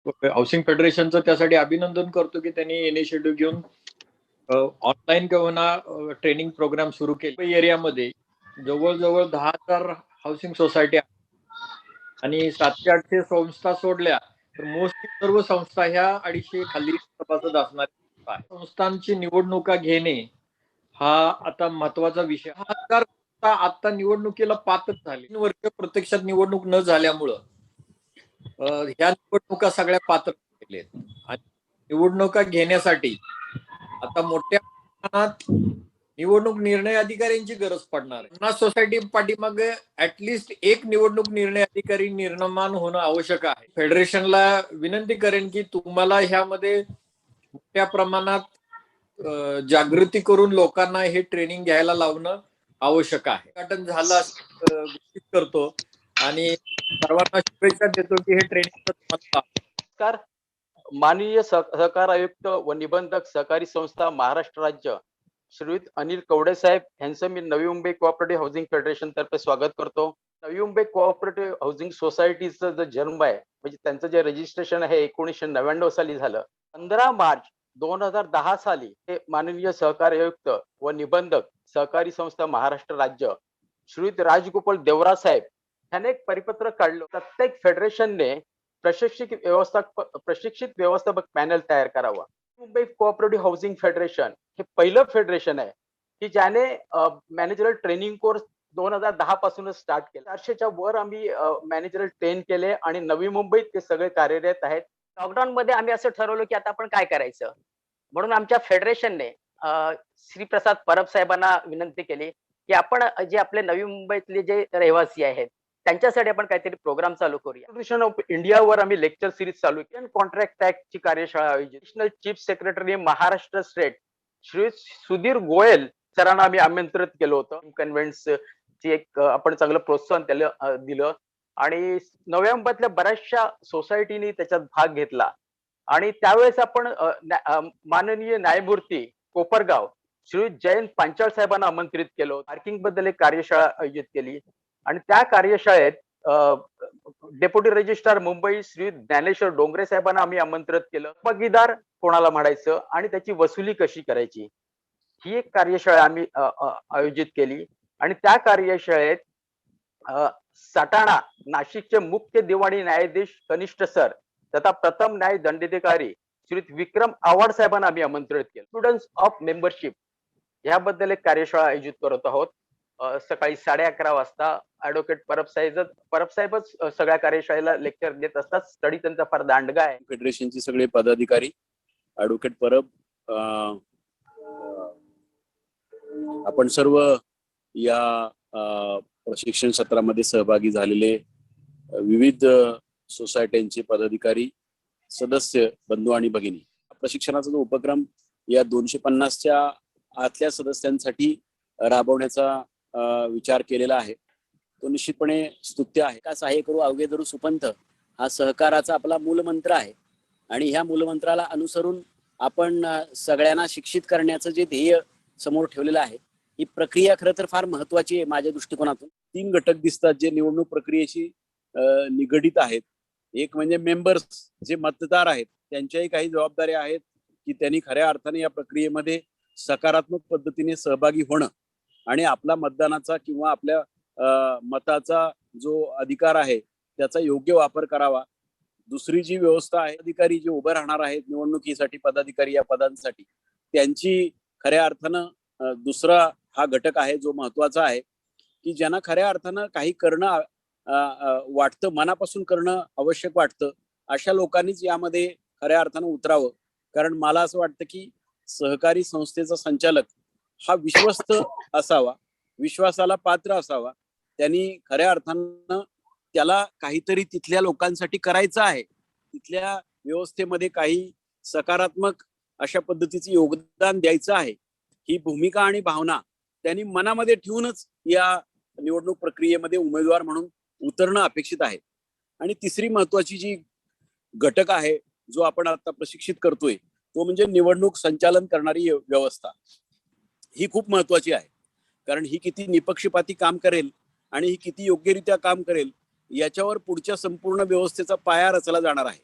Housing फेडरेशनचं त्यासाठी अभिनंदन करतो की त्यांनी इनिशिएटिव्ह घेऊन ऑनलाईन किंवा ट्रेनिंग प्रोग्राम सुरू केले. एरियामध्ये जवळजवळ 10,000 हाऊसिंग सोसायटी आणि 700-800 संस्था सोडल्या तर मोस्टली सर्व संस्था ह्या 250 खाली सभासद असणाऱ्या आहे. संस्थांची निवडणुका घेणे हा आता महत्वाचा विषय. 10,000 आता निवडणुकीला पात्र झाले. 3 वर्ष प्रत्यक्षात निवडणूक न झाल्यामुळं ह्या निवडणुका सगळ्या पात्र केले आणि निवडणुका घेण्यासाठी आता मोठ्या प्रमाणात निवडणूक निर्णय अधिकाऱ्यांची गरज पडणार आहे. 50 सोसायटी पाठीमागे ऍटलिस्ट एक निवडणूक निर्णय अधिकारी निर्माण होणं आवश्यक आहे. फेडरेशनला विनंती करेन की तुम्हाला ह्यामध्ये मोठ्या प्रमाणात जागृती करून लोकांना हे ट्रेनिंग घ्यायला लावणं आवश्यक आहे. उद्घाटन झालं असं घोषित करतो आणि सर्वांना शुभेच्छा देतो की हे ट्रेनिंग. माननीय सहकार आयुक्त व निबंधक सहकारी संस्था महाराष्ट्र राज्य श्रीयुत अनिल कवडे साहेब यांचं मी Navi Mumbai cooperative housing federation तर्फे स्वागत करतो. नवी मुंबई कोऑपरेटिव्ह हाऊसिंग सोसायटीचा जो जन्म आहे म्हणजे त्यांचं जे रजिस्ट्रेशन आहे 1999 साली झालं. 15 मार्च 2010 साली हे माननीय सहकार आयुक्त व निबंधक सहकारी संस्था महाराष्ट्र राज्य श्रीयुत राजगोपाल देवरा साहेब ह्याने एक परिपत्रक काढलं. प्रत्येक फेडरेशनने प्रशिक्षित व्यवस्थापक पॅनल तयार करावा. मुंबई कोऑपरेटिव्ह हाऊसिंग फेडरेशन हे पहिलं फेडरेशन आहे की ज्याने मॅनेजरल ट्रेनिंग कोर्स 2010 पासूनच स्टार्ट केला. 400च्या वर आम्ही मॅनेजरल ट्रेन केले आणि नवी मुंबईत ते सगळे कार्यरत आहेत. लॉकडाऊन मध्ये आम्ही असं ठरवलं की आता आपण काय करायचं म्हणून आमच्या फेडरेशनने श्री प्रसाद परब साहेबांना विनंती केली की आपण जे आपले नवी मुंबईतले जे रहिवासी आहेत त्यांच्यासाठी आपण काहीतरी प्रोग्राम चालू करूया. फेडरेशन ऑफ इंडियावर आम्ही लेक्चर सिरीज चालू केली. कॉन्ट्रॅक्ट ऍक्टची कार्यशाळा आयोजित. National chief secretary Maharashtra state Shri Sudhir Goyal सरांना आम्ही आमंत्रित केलं होतं. कन्व्हेंटची एक आपण चांगलं प्रोत्साहन त्याला दिलं आणि नव्या मुंबईतल्या बऱ्याचशा सोसायटीनी त्याच्यात भाग घेतला आणि त्यावेळेस आपण माननीय न्यायमूर्ती कोपरगाव श्री जयंत पांचाळ साहेबांना आमंत्रित केलं. पार्किंग बद्दल एक कार्यशाळा आयोजित केली आणि त्या कार्यशाळेत डेप्युटी रजिस्ट्रार मुंबई श्री ज्ञानेश्वर डोंगरे साहेबांना आम्ही आमंत्रित केलं. भागीदार कोणाला म्हणायचं आणि त्याची वसुली कशी करायची ही एक कार्यशाळा आम्ही आयोजित केली आणि त्या कार्यशाळेत सटाणा नाशिकचे मुख्य दिवाणी न्यायाधीश कनिष्ठ सर तथा प्रथम न्याय दंडाधिकारी श्री विक्रम आव्हाड साहेबांना आम्ही आमंत्रित केलं. स्टुडंट्स ऑफ मेंबरशिप याबद्दल एक कार्यशाळा आयोजित करत आहोत. सकाळी 11:30 वाजता ऍडव्होकेट परब साहेबच सगळ्या कार्यशाळेला लेक्चर देत असतात. स्टडी त्यांचा फार दांडगा आहे. फेडरेशनचे सगळे पदाधिकारी, ऍडव्होकेट परब, आपण सर्व या प्रशिक्षण सत्रामध्ये सहभागी झालेले विविध सोसायट्यांचे पदाधिकारी, सदस्य, बंधू आणि भगिनी. प्रशिक्षणाचा जो उपक्रम या 250च्या आतल्या सदस्यांसाठी राबवण्याचा विचार केलेला आहे तो निश्चितपणे स्तुत्य आहे. का सहाय्य करू अवघे धरू सुपंथ हा सहकाराचा आपला मूलमंत्र आहे आणि ह्या मूलमंत्राला अनुसरून आपण सगळ्यांना शिक्षित करण्याचं जे ध्येय समोर ठेवलेलं आहे ही प्रक्रिया खरं तर फार महत्वाची आहे माझ्या दृष्टिकोनातून. 3 घटक दिसतात जे निवडणूक प्रक्रियेशी निगडित आहेत. एक म्हणजे मेंबर्स, जे मतदार आहेत, त्यांच्याही काही जबाबदाऱ्या आहेत की त्यांनी खऱ्या अर्थाने या प्रक्रियेमध्ये सकारात्मक पद्धतीने सहभागी होणं आणि आपला मतदानाचा किंवा आपल्या मताचा जो अधिकार आहे त्याचा योग्य वापर करावा. दुसरी जी व्यवस्था आहे, अधिकारी जे उभे राहणार आहेत निवडणुकीसाठी, पदाधिकारी या पदांसाठी, त्यांची खऱ्या अर्थानं दुसरा हा घटक आहे जो महत्वाचा आहे की ज्यांना खऱ्या अर्थानं काही करणं वाटतं, मनापासून करणं आवश्यक वाटतं, अशा लोकांनीच यामध्ये खऱ्या अर्थानं उतरावं. कारण मला असं वाटतं की सहकारी संस्थेचा संचालक हा विश्वस्त असावा, विश्वासाला पात्र असावा. त्यांनी खऱ्या अर्थानं त्याला काहीतरी तिथल्या लोकांसाठी करायचं आहे, तिथल्या व्यवस्थेमध्ये काही सकारात्मक अशा पद्धतीचं योगदान द्यायचं आहे, ही भूमिका आणि भावना त्यांनी मनामध्ये ठेवूनच या निवडणूक प्रक्रियेमध्ये उमेदवार म्हणून उतरणं अपेक्षित आहे. आणि तिसरी महत्वाची जी घटक आहे जो आपण आता प्रशिक्षित करतोय तो म्हणजे निवडणूक संचालन करणारी व्यवस्था. ही खूप महत्वाची आहे कारण ही किती निपक्षपाती काम करेल आणि ही किती योग्यरित्या काम करेल याच्यावर पुढच्या संपूर्ण व्यवस्थेचा पाया रचला जाणार आहे.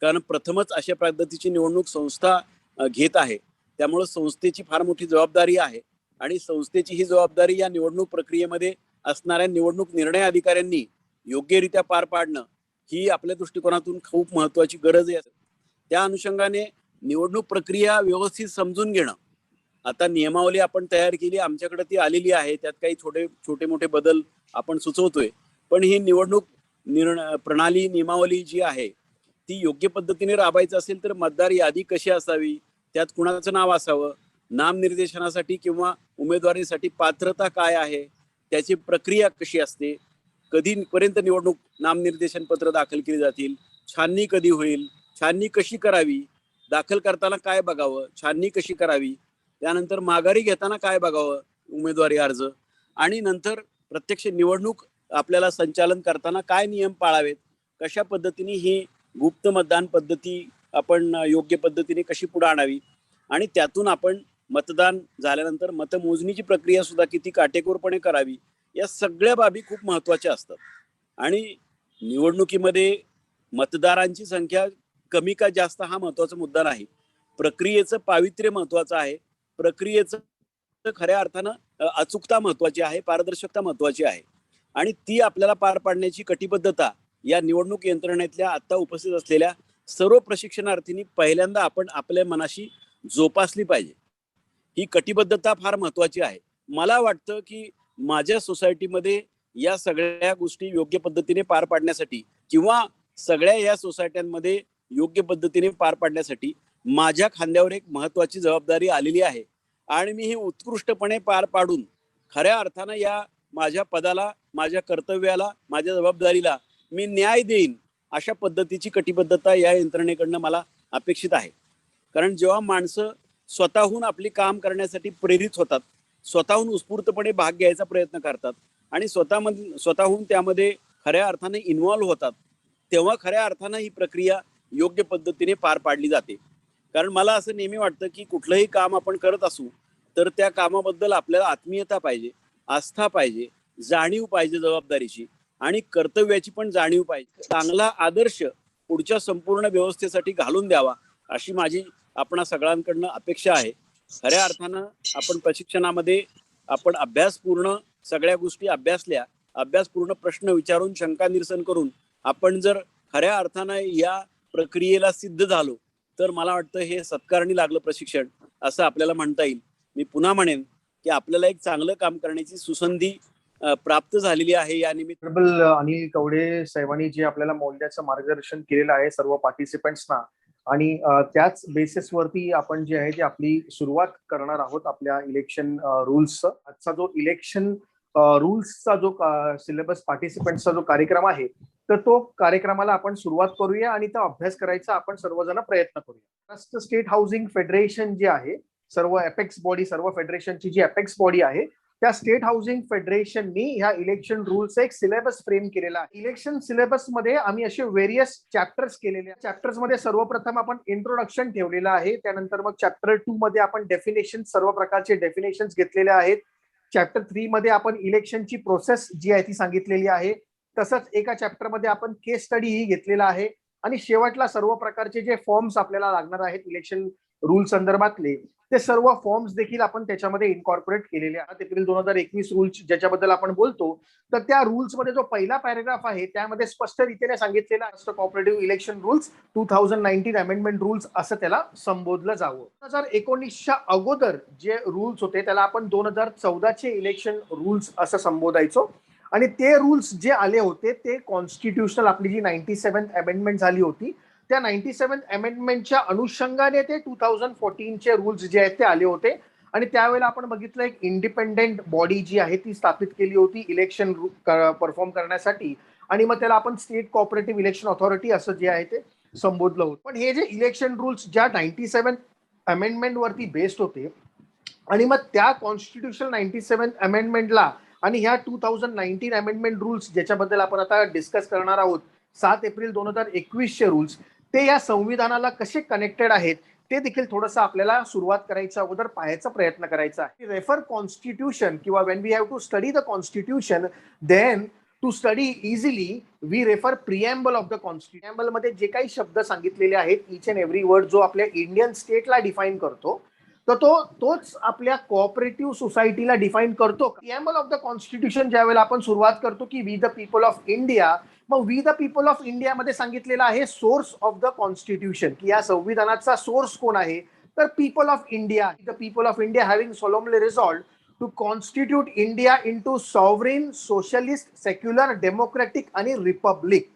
कारण प्रथमच अशा पद्धतीची निवडणूक संस्था घेत आहे. त्यामुळे संस्थेची फार मोठी जबाबदारी आहे आणि संस्थेची ही जबाबदारी या निवडणूक प्रक्रियेमध्ये असणाऱ्या निवडणूक निर्णय अधिकाऱ्यांनी योग्यरित्या पार पाडणं ही आपल्या दृष्टिकोनातून खूप महत्वाची गरज आहे. त्या अनुषंगाने निवडणूक प्रक्रिया व्यवस्थित समजून घेणं. आता नियमावली आपण तयार केली, आमच्याकडे ती आलेली आहे, त्यात काही छोटे मोठे बदल आपण सुचवतोय, पण ही निवडणूक प्रणाली नियमावली जी आहे ती योग्य पद्धतीने राबायचं असेल तर मतदार यादी कशी असावी, त्यात कुणाचं नाव असावं, नामनिर्देशनासाठी किंवा उमेदवारीसाठी पात्रता काय आहे, त्याची प्रक्रिया कशी असते, कधीपर्यंत निवडणूक नामनिर्देशन पत्र दाखल केली जातील, छाननी कधी होईल, छाननी कशी करावी, दाखल करताना काय बघावं, छाननी कशी करावी, त्यानंतर माघारी घेताना काय बघावं उमेदवारी अर्ज, आणि नंतर प्रत्यक्ष निवडणूक आपल्याला संचालन करताना काय नियम पाळावेत, कशा पद्धतीने ही गुप्त मतदान पद्धती आपण योग्य पद्धतीने कशी पुढे आणावी, आणि त्यातून आपण मतदान झाल्यानंतर मतमोजणीची प्रक्रिया सुद्धा किती काटेकोरपणे करावी, या सगळ्या बाबी खूप महत्वाच्या असतात. आणि निवडणुकीमध्ये मतदारांची संख्या कमी का जास्त हा महत्वाचा मुद्दा नाही, प्रक्रियेचं पावित्र्य महत्वाचं आहे, प्रक्रियेचं खऱ्या अर्थानं अचूकता महत्वाची आहे, पारदर्शकता महत्वाची आहे, आणि ती आपल्याला पार पाडण्याची कटिबद्धता या निवडणूक यंत्रणेतल्या आता उपस्थित असलेल्या सर्व प्रशिक्षणार्थींनी पहिल्यांदा आपण आपल्या मनाशी जोपासली पाहिजे. ही कटिबद्धता फार महत्वाची आहे. मला वाटतं की माझ्या सोसायटीमध्ये या सगळ्या गोष्टी योग्य पद्धतीने पार पाडण्यासाठी किंवा सगळ्या या सोसायट्यांमध्ये योग्य पद्धतीने पार पाडण्यासाठी माझ्या खांद्यावर एक महत्वाची जबाबदारी आलेली आहे, आणि मी ही उत्कृष्टपणे पार पाडून खऱ्या अर्थानं या माझ्या पदाला, माझ्या कर्तव्याला, माझ्या जबाबदारीला मी न्याय देईन अशा पद्धतीची कटिबद्धता या यंत्रणेकडनं मला अपेक्षित आहे. कारण जेव्हा माणसं स्वतःहून आपली काम करण्यासाठी प्रेरित होतात, स्वतःहून उत्स्फूर्तपणे भाग घ्यायचा प्रयत्न करतात आणि स्वतःहून त्यामध्ये खऱ्या अर्थाने इन्व्हॉल्व्ह होतात, तेव्हा खऱ्या अर्थानं ही प्रक्रिया योग्य पद्धतीने पार पाडली जाते. कारण मला असं नेहमी वाटतं की कुठलंही काम आपण करत असू तर त्या कामाबद्दल आपल्याला आत्मीयता पाहिजे, आस्था पाहिजे, जाणीव पाहिजे जबाबदारीची, आणि कर्तव्याची पण जाणीव पाहिजे. चांगला आदर्श पुढच्या संपूर्ण व्यवस्थेसाठी घालून द्यावा अशी माझी आपणा सगळ्यांकडनं अपेक्षा आहे. खऱ्या अर्थानं आपण प्रशिक्षणामध्ये आपण अभ्यासपूर्ण सगळ्या गोष्टी अभ्यासल्या, अभ्यासपूर्ण प्रश्न विचारून शंका निरसन करून आपण जर खऱ्या अर्थानं या प्रक्रियेला सिद्ध झालो तर मला वाटतं हे सत्कारणी लागलं प्रशिक्षण असं आपल्याला म्हणता येईल. मी पुन्हा म्हणेन की आपल्याला एक चांगलं काम करण्याची सुसंधी प्राप्त झालेली आहे. या निमित्त अनिल कवडे साहेबांनी जे आपल्याला मौल्याचं मार्गदर्शन केलेलं आहे सर्व पार्टिसिपेंट्सना, आणि त्याच बेसिसवरती आपण जे आहे ते आपली सुरुवात करणार आहोत आपल्या इलेक्शन रूल्सचं. आजचा जो इलेक्शन रूल्सचा जो सिलेबस पार्टिसिपेंट्सचा जो कार्यक्रम आहे तर तो कार्यक्रमाला आपण सुरुवात करूया आणि तो अभ्यास करायचा आपण सर्वजण प्रयत्न करूया. महाराष्ट्र स्टेट हाऊसिंग फेडरेशन जे आहे, सर्व अपेक्स बॉडी, सर्व फेडरेशनची जी अपेक्स बॉडी आहे त्या स्टेट हाऊसिंग फेडरेशननी ह्या इलेक्शन रूल्सचा एक सिलेबस फ्रेम केलेला आहे. इलेक्शन सिलेबस मध्ये आम्ही असे व्हेरियस चॅप्टर्स केलेले आहेत. चॅप्टर्स मध्ये सर्वप्रथम आपण इंट्रोडक्शन ठेवलेलं आहे, त्यानंतर मग चॅप्टर 2 मध्ये आपण डेफिनेशन, सर्व प्रकारचे डेफिनेशन घेतलेले आहेत. चॅप्टर 3 मध्ये आपण इलेक्शनची प्रोसेस जी आहे ती सांगितलेली आहे. तसंच एका चॅप्टर मध्ये आपण केस स्टडी ही घेतलेला आहे, आणि शेवटला सर्व प्रकारचे जे फॉर्म्स आपल्याला लागणार आहेत इलेक्शन रूल संदर्भातले ते सर्व फॉर्म्स देखील आपण त्याच्यामध्ये इन्कॉर्पोरेट केलेले आहेत. एप्रिल 2021 रूल्स ज्याच्याबद्दल आपण बोलतो तर त्या रूल्स मध्ये जो पहिला पॅरेग्राफ आहे त्यामध्ये स्पष्ट रीतीने सांगितलेला Maharashtra cooperative election rules 2019 amendment rules असं त्याला संबोधलं जावं. 2019च्या अगोदर जे रूल्स होते त्याला आपण 2014चे इलेक्शन रूल्स असं संबोधायचो, आणि ते रूल्स जे आले होते ते कॉन्स्टिट्युशनल आपली जी 97th अमेंडमेंट झाली होती त्या 97th अमेंडमेंटच्या अनुषंगाने ते 2014चे रूल्स जे आहेत ते आले होते. आणि त्यावेळेला आपण बघितलं एक इंडिपेंडेंट बॉडी जी आहे ती स्थापित केली होती इलेक्शन परफॉर्म करण्यासाठी, आणि मग त्याला आपण स्टेट कोऑपरेटिव्ह इलेक्शन ऑथॉरिटी असं जे आहे ते संबोधलं होतं. पण हे जे इलेक्शन रूल्स ज्या 97th अमेंडमेंट वरती बेस्ड होते, आणि मग त्या कॉन्स्टिट्युशनल 97th अमेंडमेंटला आणि ह्या 2019 अमेंडमेंट रूल्स ज्याच्याबद्दल आपण आता डिस्कस करणार आहोत 7 एप्रिल 2021चे रूल्स, ते या संविधानाला कसे कनेक्टेड आहेत ते देखील थोडंसं आपल्याला सुरुवात करायच्या अगोदर पाहायचा प्रयत्न करायचा आहे. रेफर कॉन्स्टिट्यूशन किंवा when we have to study the constitution then to study easily we refer preamble of the constitution. Preamble मध्ये जे काही शब्द सांगितलेले आहेत, इच अँड एव्हरी वर्ड जो आपल्या इंडियन स्टेटला डिफाईन करतो, तर तोच आपल्या कोऑपरेटिव्ह सोसायटीला डिफाईन करतो. प्रिएम्बल ऑफ द कॉन्स्टिट्यूशन ज्यावेळेला आपण सुरुवात करतो की we the people of India, मग we the people of India मध्ये सांगितलेलं आहे सोर्स ऑफ द कॉन्स्टिट्यूशन, की या संविधानाचा सोर्स कोण आहे, तर people of India. The people of India having solemnly resolved to constitute India into sovereign, socialist, secular, democratic आणि रिपब्लिक.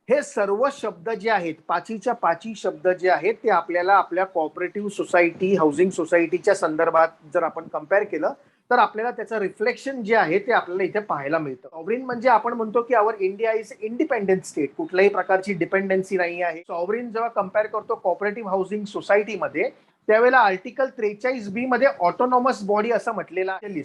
हे सर्व शब्द जे आहेत, पाचीच्या पाची शब्द जे आहेत, ते आपल्याला आपल्या कोऑपरेटिव्ह सोसायटी, हाऊसिंग सोसायटीच्या संदर्भात जर आपण कम्पेअर केलं तर आपल्याला त्याचं रिफ्लेक्शन जे आहे ते आपल्याला इथे पाहायला मिळतं. सॉव्हरेन म्हणजे आपण म्हणतो की आवर इंडिया इज इंडिपेंडेंट स्टेट, कुठल्याही प्रकारची डिपेंडन्सी नाही आहे. सॉव्हरेन जेव्हा कम्पेअर करतो कोऑपरेटिव्ह हाऊसिंग सोसायटीमध्ये, त्यावेळेला आर्टिकल 43B मध्ये ऑटोनॉमस बॉडी असं म्हटलेलं आहे.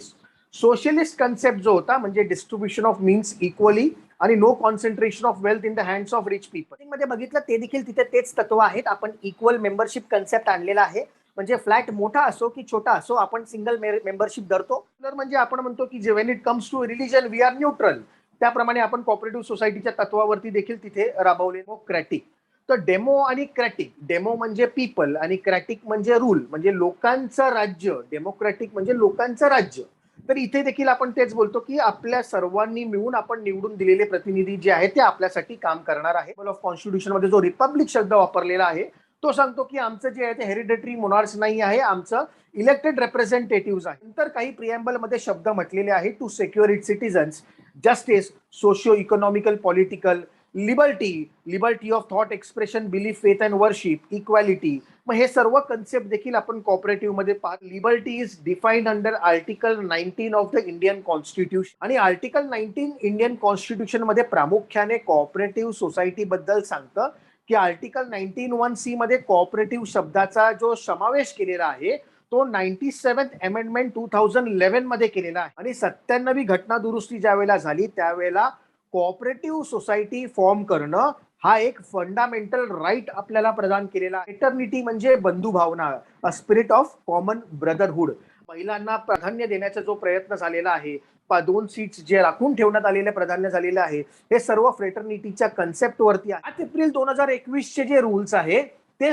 सोशलिस्ट कन्सेप्ट जो होता म्हणजे डिस्ट्रीब्युशन ऑफ मीन्स इक्वली आणि no concentration of wealth in the hands of rich people मध्ये बघितलं ते देखील तिथे तेच तत्व आहेत. आपण इक्वल मेंबरशिप कन्सेप्ट आणलेला आहे, म्हणजे फ्लॅट मोठा असो की छोटा असो आपण सिंगल मेंबरशिप धरतो. तर म्हणजे आपण म्हणतो की when it comes to religion we are neutral, त्याप्रमाणे आपण कोऑपरेटिव्ह सोसायटीच्या तत्वावरती देखील तिथे राबवले. डेमोक्रॅटिक, तर डेमो आणि क्रॅटिक, डेमो म्हणजे पीपल आणि क्रॅटिक म्हणजे रूल, म्हणजे लोकांचं राज्य. डेमोक्रॅटिक म्हणजे लोकांचं राज्य. तर इथे देखील आपण तेच बोलतो की आपल्या सर्वांनी मिळून आपण निवडून दिलेले प्रतिनिधी जे आहेत ते आपल्यासाठी काम करणार आहे. ऑफ कॉन्स्टिट्यूशन मध्ये जो रिपब्लिक शब्द वापरलेला आहे तो सांगतो की आमचं जे आहे ते हेरिडेटरी मोनार्क्स नाही आहे, आमचं इलेक्टेड रिप्रेझेंटेटिव्ह आहे. नंतर काही प्रिएम्बल मध्ये शब्द म्हटलेले आहेत to secure it citizens, justice, socio economical, political, liberty of thought expression, belief, faith and worship, equality. मग हे सर्व कन्सेप्ट देखील आपण कोऑपरेटिव्ह मध्ये पाहतो. Liberty is defined under article 19 of the Indian constitution, आणि आर्टिकल 19 इंडियन कॉन्स्टिट्यूशन मध्ये प्रामुख्याने कोऑपरेटिव्ह सोसायटी बद्दल सांगतं की आर्टिकल 19(1)C मध्ये कोऑपरेटिव्ह शब्दाचा जो समावेश केलेला आहे तो 97th अमेंडमेंट 2011 मध्ये केलेला आहे. आणि 97वी घटना दुरुस्ती ज्या वेळेला झाली त्यावेळेला कोऑपरेटिव्ह सोसायटी फॉर्म करणं हा एक फंडामेंटल राईट आपल्याला प्रदान केलेला आहे. फ्रेटर्निटी म्हणजे बंधुभावना, a spirit of common brotherhood. महिलांना प्राधान्य देण्याचा जो प्रयत्न झालेला आहे, 2 सीट्स जे राखून ठेवण्यात आलेले प्राधान्य झालेले आहे, हे सर्व फ्रेटर्निटीच्या कन्सेप्ट वरती आहे. 7 एप्रिल 2021 चे जे रूल्स आहे ते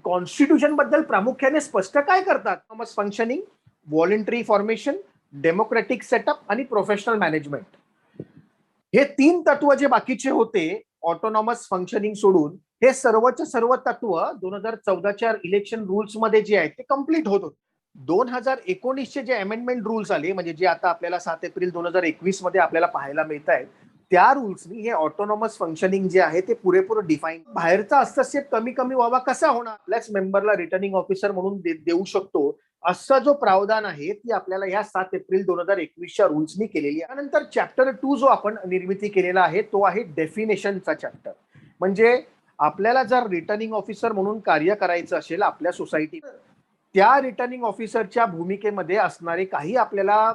कॉन्स्टिट्यूशन बद्दल प्रामुख्याने स्पष्ट काय करतात? Autonomous functioning, voluntary formation, democratic setup आणि प्रोफेशनल मॅनेजमेंट. हे 3 तत्व जे बाकीचे होते ऑटोनॉमस फंक्शनिंग सोडून, हे सर्वचे सर्व तत्व 2014च्या इलेक्शन रूल्स मध्ये जे आहेत ते कम्प्लीट होत होते. 2019चे जे अमेंडमेंट रूल्स आले, म्हणजे जे आता आपल्याला 7 एप्रिल 2021 मध्ये आपल्याला पाहायला मिळत आहेत, त्या रूल्सनी हे ऑटोनॉमस फंक्शनिंग जे आहे ते पुरेपूर डिफाईन. बाहेरचा हस्तक्षेप कमी कमी व्हावा कसा होणार? आपल्याच मेंबरला रिटर्निंग ऑफिसर म्हणून देऊ शकतो असा जो प्रावधान आहे ती आपल्याला ह्या 7 एप्रिल 2021च्या रूल्सनी केलेली आहे. त्यानंतर चॅप्टर 2 जो आपण निर्मिती केलेला आहे तो आहे डेफिनेशनचा चॅप्टर. म्हणजे आपल्याला जर रिटर्निंग ऑफिसर म्हणून कार्य करायचं असेल आपल्या सोसायटी, त्या रिटर्निंग ऑफिसरच्या भूमिकेमध्ये असणारे काही आपल्याला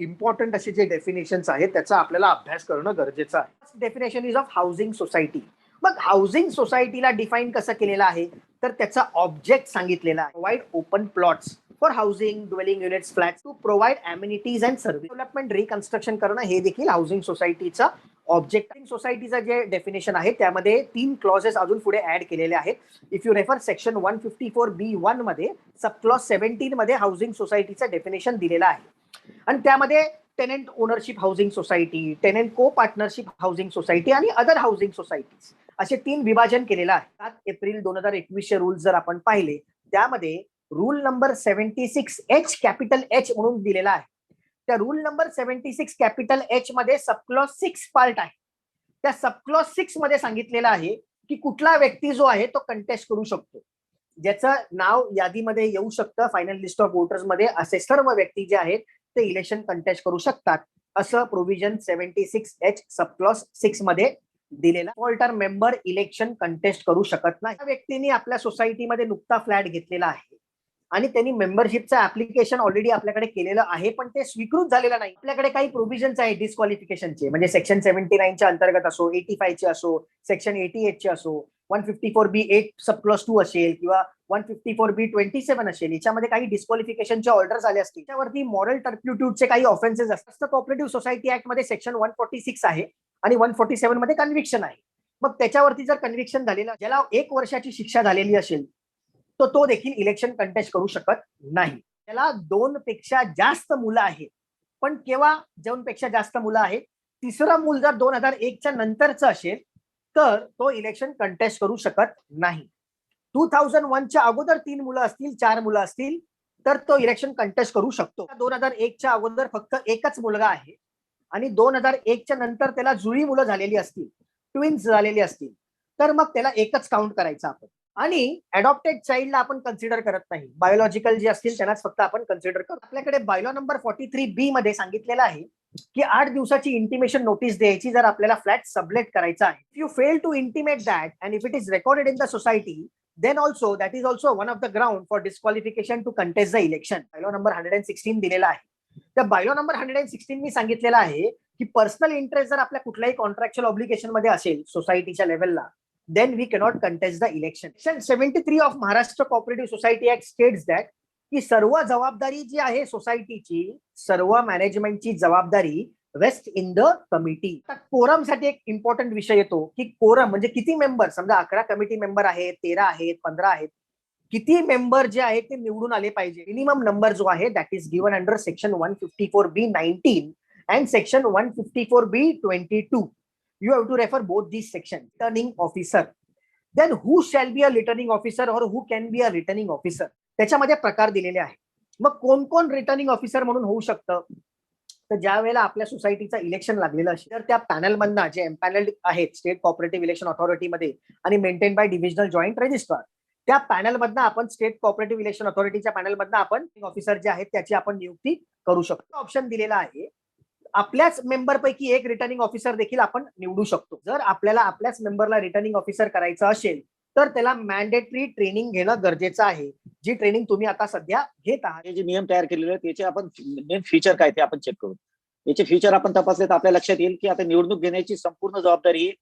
इम्पॉर्टंट असे जे डेफिनेशन्स आहेत त्याचा आपल्याला अभ्यास करणं गरजेचं आहे. Definition is of housing society. मग हाऊसिंग सोसायटीला डिफाईन कसं केलेलं आहे तर त्याचा ऑब्जेक्ट सांगितलेला आहे. Provide open plots for housing, dwelling units, flat to provide amenities and service. Development, reconstruction करणं हे देखील हाऊसिंग सोसायटीचा ऑब्जेक्ट. सोसायटीचा जे डेफिनेशन आहे त्यामध्ये 3 क्लॉजेस अजून पुढे ऍड केलेले आहेत. If you refer section 154B1 मध्ये सब क्लॉज 17 मध्ये हाऊसिंग सोसायटीचं डेफिनेशन दिलेलं आहे. आणि त्यामध्ये tenant ownership housing society, tenant को पार्टनरशिप हाऊसिंग सोसायटी आणि अदर हाऊसिंग सोसायटीज असे 3 विभाजन केलेलं आहे. 7 एप्रिल 2021 चे रूल्स जर आपण पाहिले त्यामध्ये rule number 76H capital H म्हणून दिलेला आहे. त्या रूल नंबर 76 कॅपिटल H मध्ये सबक्लॉज 6 पार्ट आहे. त्या सबक्लॉज 6 मध्ये सांगितलेलं आहे की कुठला व्यक्ती जो आहे तो कंटेस्ट करू शकतो, ज्याचं नाव यादीमध्ये येऊ शकतं फायनल लिस्ट ऑफ वोटर्स मध्ये, असे सर्व व्यक्ती जे आहेत ते इलेक्शन कंटेस्ट करू शकतात असं प्रोव्हिजन 76H सबक्लॉज 6 मध्ये दिलेला. ऑल्टर मेंबर इलेक्शन कंटेस्ट करू शकत नाही. त्या व्यक्तीने आपल्या सोसायटीमध्ये नुकता फ्लॅट घेतलेला आहे आणि त्यांनी मेंबरशिपचं ऍप्लिकेशन ऑलरेडी आपल्याकडे केलेलं आहे पण ते स्वीकृत झालेलं नाही. आपल्याकडे काही प्रोव्हिजन्स आहेत डिस्क्वालिफिकेशनचे, म्हणजे सेक्शन 79च्या अंतर्गत असो, 85 चे असो, सेक्शन 88 चे असो, 154B8+2 असेल किंवा 154B27 असेल, याच्यामध्ये काही डिस्क्वालिफिकेशनचे ऑर्डर्स आले असतील, त्यावरती मॉरल टर्प्युट्यूडचे काही ऑफेन्सेस असतात. कोऑपरेटिव्ह सोसायटी ऍक्ट मध्ये सेक्शन 146 आहे आणि 147 मध्ये कन्व्हिक्शन आहे. मग त्याच्यावरती जर कन्व्हिक्शन झालेलं, ज्याला 1 वर्षाची शिक्षा झालेली असेल, तो देखील इलेक्शन कंटेस्ट करू शकत नाही. त्याला 2 पेक्षा जास्त मुलं आहेत, पण केव्हा 2 पेक्षा जास्त मुलं आहेत, तिसरं मूल जर 2001च्या नंतरचं असेल तर तो इलेक्शन कंटेस्ट करू शकत नाही. 2001च्या अगोदर 3 मुलं असतील, 4 मुलं असतील तर तो इलेक्शन कंटेस्ट करू शकतो. 2001च्या अगोदर फक्त एकच मुलगा आहे आणि 2001च्या नंतर त्याला जुळी मुलं झालेली असतील, ट्विन्स झालेली असतील, तर मग त्याला एकच काउंट करायचं आपण. आणि अडॉप्टेड चाइल्डला आपण कन्सिडर करत नाही. बायोलॉजिकल जे असतील त्यांनाच फक्त आपण कन्सिडर करतो. आपल्याकडे बायलॉ नंबर 43B मध्ये सांगितलेलं आहे की 8 दिवसाची इंटिमेशन नोटीस द्यायची जर आपल्याला फ्लॅट सबलेट करायचा आहे. If you fail to intimate that and if it is recorded in the society, then also that is also one of the ground for disqualification to contest the election. Bylaw number 116 दिलेला आहे. त्या bylaw number 116 मी सांगितलेलं आहे की personal interest जर आपल्या कुठल्याही contractual obligation मध्ये असेल सोसायटीच्या लेवलला, then we cannot contest the election. Section 73 of Maharashtra Cooperative Society Act states that की सर्व जबाबदारी जी आहे सोसायटीची, सर्व मॅनेजमेंटची जबाबदारी rest in the committee. Quorum साठी एक इम्पॉर्टंट विषय येतो की कोरम म्हणजे किती मेंबर, समजा 11 कमिटी मेंबर आहेत, 13 आहेत, 15 आहेत, किती मेंबर जे आहेत ते निवडून आले पाहिजे. मिनिमम नंबर जो आहे that is given under section 154B19 and section 154B22. You have to refer both these sections. Returning officer. Then who shall be a returning officer or who can be a returning officer? त्याच्यामध्ये प्रकार दिलेले आहे. मग कोण कोण returning officer म्हणून होऊ शकतं, तर ज्या वेळेला आपल्या सोसायटीचं इलेक्शन लागलेलं असेल तर त्या पॅनल मधनं जे एम्पॅनल्ड आहेत स्टेट कॉपरेटिव्ह इलेक्शन ऑथॉरिटीमध्ये आणि maintain by divisional joint registrar, त्या पॅनल मधनं आपण स्टेट कॉपरेटिव्ह इलेक्शन ऑथॉरिटीच्या पॅनल मधनं आपण ऑफिसर जे आहेत त्याची आपण नियुक्ती करू शकतो. ऑप्शन दिलेला आहे आपल्याच मेंबर पैकी एक रिटर्निंग ऑफिसर देखील आपण निवडू शकतो. जर आपल्याला आपल्याच मेंबरला रिटर्निंग ऑफिसर करायचं असेल तर त्याला मॅन्डेटरी ट्रेनिंग घेणं गरजेचं आहे, जी ट्रेनिंग तुम्ही आता सध्या घेत आहात. हे जे नियम तयार केलेले आहेत त्याचे आपण मेन फीचर काय ते आपण चेक करू. याचे फीचर आपण तपासले तर आपल्या लक्षात येईल की आता निवडणूक घेण्याची संपूर्ण जबाबदारी ही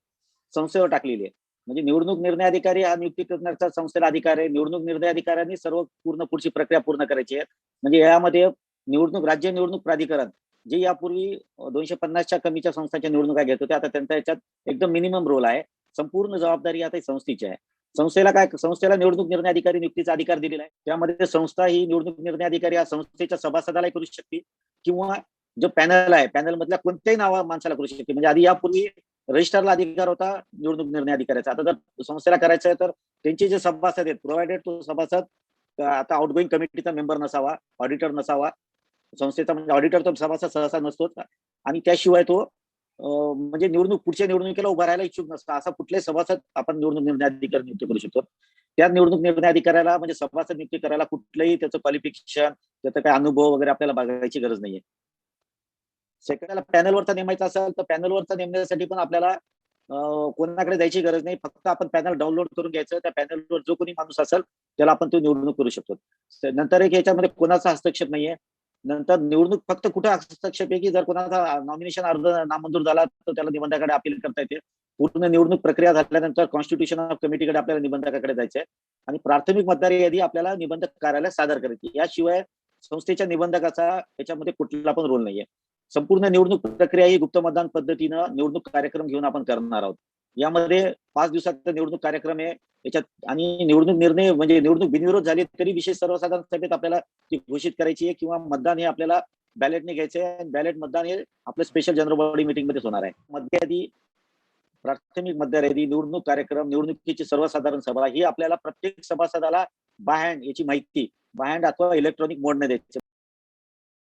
संस्थेवर टाकलेली आहे. म्हणजे निवडणूक निर्णय अधिकारी हा नियुक्ती करण्याचा संस्थेला अधिकार आहे. निवडणूक निर्णय अधिकाऱ्यांनी सर्व पुढची प्रक्रिया पूर्ण करायची आहे. म्हणजे यामध्ये राज्य निवडणूक प्राधिकरण जे यापूर्वी 250च्या कमीच्या संस्थांच्या निवडणुका घेत होते, आता त्यांचा याच्यात एकदम मिनिमम रोल आहे. संपूर्ण जबाबदारी आता संस्थेची आहे. संस्थेला निवडणूक निर्णय अधिकारी नियुक्तीचा अधिकार दिलेला आहे. त्यामध्ये संस्था ही निवडणूक निर्णय अधिकारी हा संस्थेच्या सभासदाला करू शकते किंवा जो पॅनल आहे पॅनल मधल्या कोणत्याही माणसाला करू शकते. म्हणजे आधी यापूर्वी रजिस्ट्रारला अधिकार होता निवडणूक निर्णय अधिकाऱ्याचा, आता जर संस्थेला करायचं आहे तर त्यांचे जे सभासद आहेत प्रोव्हायडेड तो सभासद आता आउटगोईंग कमिटीचा मेंबर नसावा, ऑडिटर नसावा. संस्थेचा म्हणजे ऑडिटर तो सभासद सहसा नसतोच आणि त्याशिवाय तो म्हणजे पुढच्या निवडणुकीला उभा राहायला इच्छुक नसतो. असा कुठलाही सभासद आपण निवडणूक निर्णय अधिकारी नियुक्त करू शकतो. त्या निवडणूक निर्णय अधिकाऱ्याला म्हणजे सभासद नियुक्ती करायला कुठलंही त्याचं क्वालिफिकेशन, त्याचा काही अनुभव वगैरे आपल्याला बघायची गरज नाहीये. सेकंडला पॅनलवरचा नेमायचा असेल तर पॅनलवरचा नेमण्यासाठी पण आपल्याला कोणाकडे जायची गरज नाही. फक्त आपण पॅनल डाउनलोड करून घ्यायचं, त्या पॅनलवर जो कोणी माणूस असेल त्याला आपण तो निवडणूक करू शकतो. नंतर एक याच्यामध्ये कोणाचा हस्तक्षेप नाहीये. नंतर निवडणूक फक्त कुठे हस्तक्षेप आहे की जर कोणाचा नॉमिनेशन अर्ज नामंजूर झाला तर त्याला निबंधकाकडे अपील करता येते. पूर्ण निवडणूक प्रक्रिया झाल्यानंतर कॉन्स्टिट्यूशन ऑफ कमिटीकडे आपल्याला निबंधकाकडे जायचंय आणि प्राथमिक मतदार यादी आपल्याला निबंधक कार्यालयात सादर करायची. याशिवाय संस्थेच्या निबंधकाचा याच्यामध्ये कुठला पण रोल नाहीये. संपूर्ण निवडणूक प्रक्रिया ही गुप्त मतदान पद्धतीनं निवडणूक कार्यक्रम घेऊन आपण करणार आहोत. यामध्ये 5 दिवसाचा निवडणूक कार्यक्रम आहे याच्यात आणि निवडणूक निर्णय म्हणजे निवडणूक बिनविरोध झाली तरी विशेष सर्वसाधारण सभेत आपल्याला ती घोषित करायची आहे किंवा मतदान हे आपल्याला बॅलेटने घ्यायचं आहे. बॅलेट मतदान हे आपलं स्पेशल जनरल बॉडी मीटिंग मध्ये होणार आहे. मतदार प्राथमिक मतदार यादी, निवडणूक कार्यक्रम, निवडणुकीची सर्वसाधारण सभा ही आपल्याला प्रत्येक सभासदाला बाय हँड याची माहिती बाय हँड अथवा इलेक्ट्रॉनिक मोडने द्यायची.